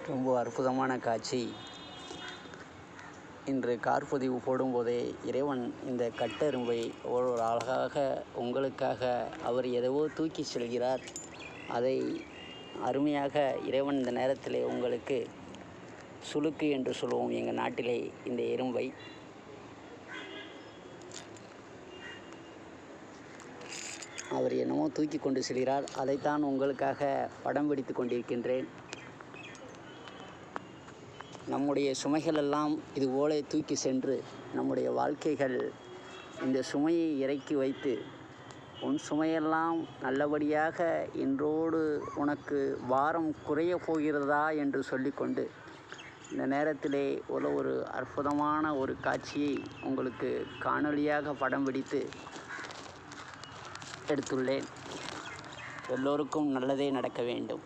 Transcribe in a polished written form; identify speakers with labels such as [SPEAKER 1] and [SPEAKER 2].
[SPEAKER 1] ரொம்ப அற்புதமான காட்சி. இன்று கார்பதிவு போடும்போதே இறைவன் இந்த கட்டெறும்பை ஒரு அழகாக உங்களுக்காக அவர் எதவோ தூக்கி செல்கிறார். அதை அருமையாக இறைவன் இந்த நேரத்திலே உங்களுக்கு சுளுக்கு என்று சொல்லுவோம் எங்கள் நாட்டிலே இந்த எறும்பை. அவர் என்னமோ தூக்கி கொண்டு செல்கிறார். அதைத்தான் உங்களுக்காக படம் பிடித்து கொண்டிருக்கின்றேன். நம்முடைய சுமைகளெல்லாம் இதுபோல தூக்கி சென்று நம்முடைய வாழ்க்கைகள் இந்த சுமையை இறக்கி வைத்து, உன் சுமையெல்லாம் நல்லபடியாக இன்றோடு உனக்கு பாரம் குறைய போகிறதா என்று சொல்லிக்கொண்டு இந்த நேரத்திலே ஒரு அற்புதமான ஒரு காட்சியை உங்களுக்கு காணொளியாக படம் பிடித்து எடுத்துள்ளேன். எல்லோருக்கும் நல்லதே நடக்க வேண்டும்.